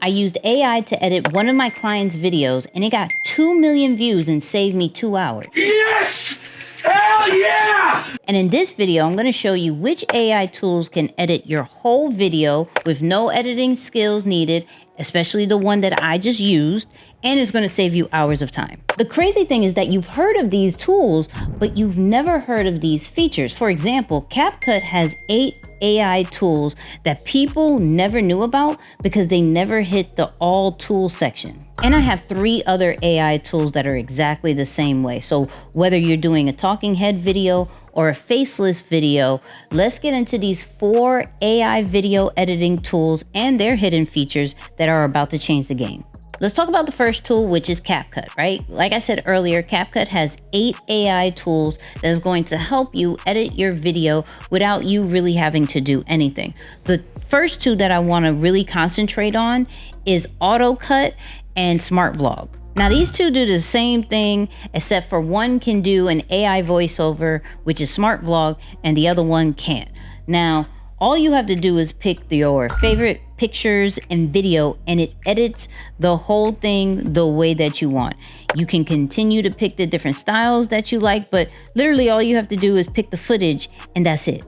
I used AI to edit one of my clients' videos and it got 2 million views and saved me 2 hours. Yes! Hell yeah! And in this video, I'm going to show you which AI tools can edit your whole video with no editing skills needed, especially the one that I just used, and it's going to save you hours of time. The crazy thing is that you've heard of these tools, but you've never heard of these features. For example, CapCut has 8 AI tools that people never knew about because they never hit the all tools section. And I have 3 other AI tools that are exactly the same way. So whether you're doing a talking head video or a faceless video, let's get into these 4 AI video editing tools and their hidden features that are about to change the game. Let's talk about the first tool, which is CapCut, right? Like I said earlier, CapCut has 8 AI tools that is going to help you edit your video without you really having to do anything. The first 2 that I want to really concentrate on is AutoCut and Smart Vlog. Now these 2 do the same thing, except for one can do an AI voiceover, which is Smart Vlog, and the other one can't. Now, all you have to do is pick your favorite pictures and video, and it edits the whole thing the way that you want. You can continue to pick the different styles that you like, but literally all you have to do is pick the footage, and that's it.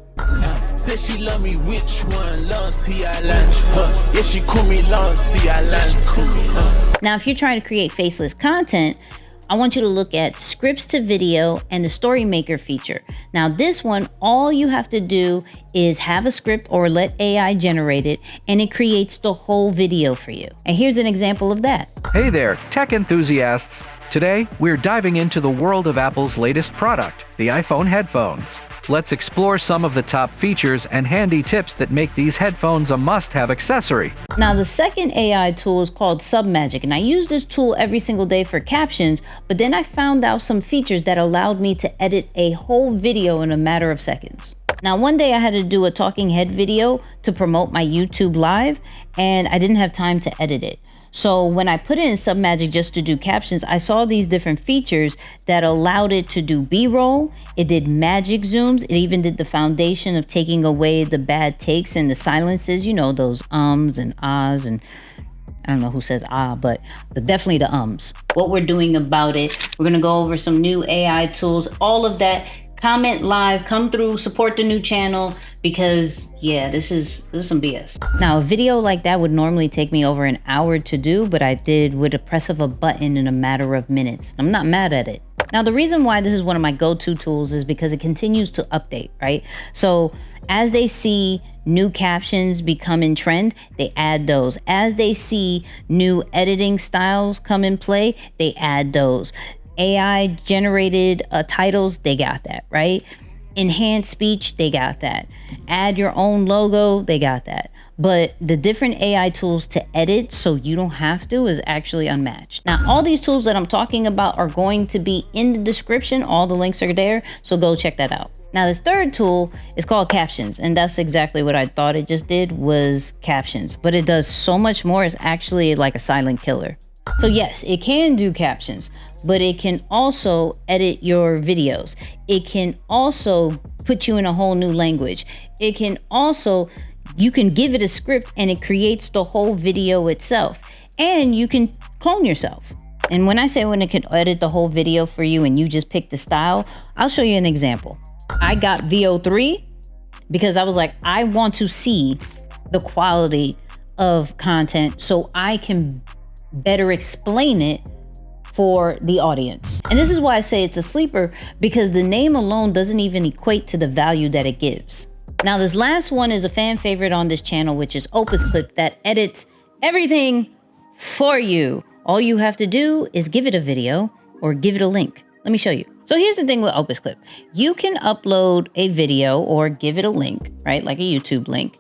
Said she love me, which one? Lancy, I lance her. Yeah, she call me Lancy, I lance her. Now, if you're trying to create faceless content, I want you to look at scripts to video and the story maker feature. Now this one, all you have to do is have a script or let AI generate it, and it creates the whole video for you. And here's an example of that. Hey there, tech enthusiasts. Today, we're diving into the world of Apple's latest product, the iPhone headphones. Let's explore some of the top features and handy tips that make these headphones a must-have accessory. Now, the second AI tool is called Submagic, and I use this tool every single day for captions, but then I found out some features that allowed me to edit a whole video in a matter of seconds. Now, one day I had to do a talking head video to promote my YouTube live, and I didn't have time to edit it. So when I put it in Submagic just to do captions, I saw these different features that allowed it to do B-roll. It did magic zooms. It even did the foundation of taking away the bad takes and the silences, you know, those ums and ahs, and I don't know who says ah, but definitely the ums. What we're doing about it, we're gonna go over some new AI tools, all of that. Comment live, come through, support the new channel, because yeah, this is some BS. Now, a video like that would normally take me over an hour to do, but I did with a press of a button in a matter of minutes. I'm not mad at it. Now, the reason why this is one of my go-to tools is because it continues to update, right? So as they see new captions become in trend, they add those. As they see new editing styles come in play, they add those. AI generated titles, they got that, right? Enhanced speech, they got that. Add your own logo, they got that. But the different AI tools to edit so you don't have to is actually unmatched. Now, all these tools that I'm talking about are going to be in the description. All the links are there, so go check that out. Now, this third tool is called Captions, and that's exactly what I thought it just did, was captions. But it does so much more. It's actually like a silent killer. So yes, it can do captions, but it can also edit your videos. It can also put you in a whole new language. It can also, you can give it a script and it creates the whole video itself. And you can clone yourself. And when I say when it can edit the whole video for you and you just pick the style, I'll show you an example. I got VO3 because I was like, I want to see the quality of content so I can better explain it for the audience. And this is why I say it's a sleeper, because the name alone doesn't even equate to the value that it gives. Now, this last one is a fan favorite on this channel, which is OpusClip, that edits everything for you. All you have to do is give it a video or give it a link. Let me show you. So here's the thing with OpusClip. You can upload a video or give it a link, right? Like a YouTube link,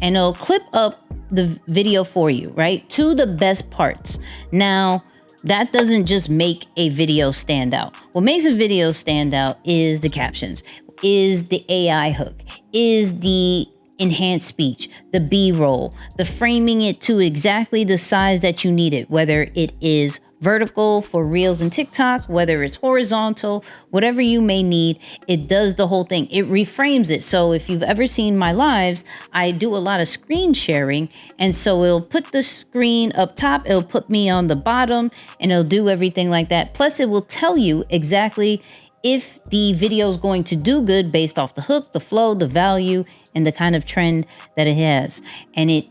and it'll clip up the video for you, right? To the best parts. Now, that doesn't just make a video stand out. What makes a video stand out is the captions, is the AI hook, is the enhanced speech, the B-roll, the framing it to exactly the size that you need it, whether it is vertical for Reels and TikTok, whether it's horizontal, whatever you may need, it does the whole thing. It reframes it. So if you've ever seen my lives, I do a lot of screen sharing. And so it'll put the screen up top, it'll put me on the bottom, and it'll do everything like that. Plus it will tell you exactly if the video is going to do good based off the hook, the flow, the value, and the kind of trend that it has. And it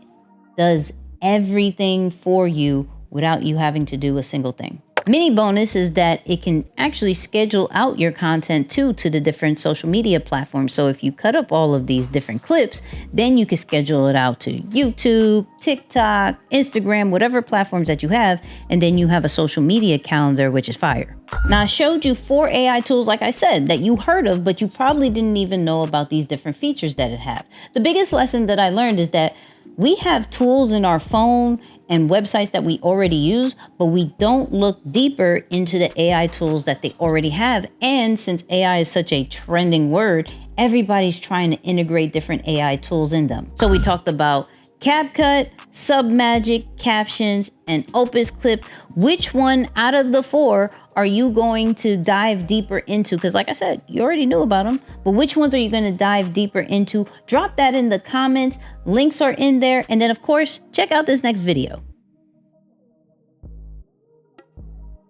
does everything for you without you having to do a single thing. Mini bonus is that it can actually schedule out your content too to the different social media platforms. So if you cut up all of these different clips, then you can schedule it out to YouTube, TikTok, Instagram, whatever platforms that you have, and then you have a social media calendar, which is fire. Now, I showed you 4 AI tools, like I said, that you heard of, but you probably didn't even know about these different features that it have. The biggest lesson that I learned is that we have tools in our phone and websites that we already use, but we don't look deeper into the AI tools that they already have. And since AI is such a trending word, everybody's trying to integrate different AI tools in them. So we talked about CapCut, Submagic, Captions, and OpusClip. Which one out of the 4 are you going to dive deeper into? Because like I said, you already knew about them, but which ones are you going to dive deeper into? Drop that in the comments. Links are in there. And then of course, check out this next video.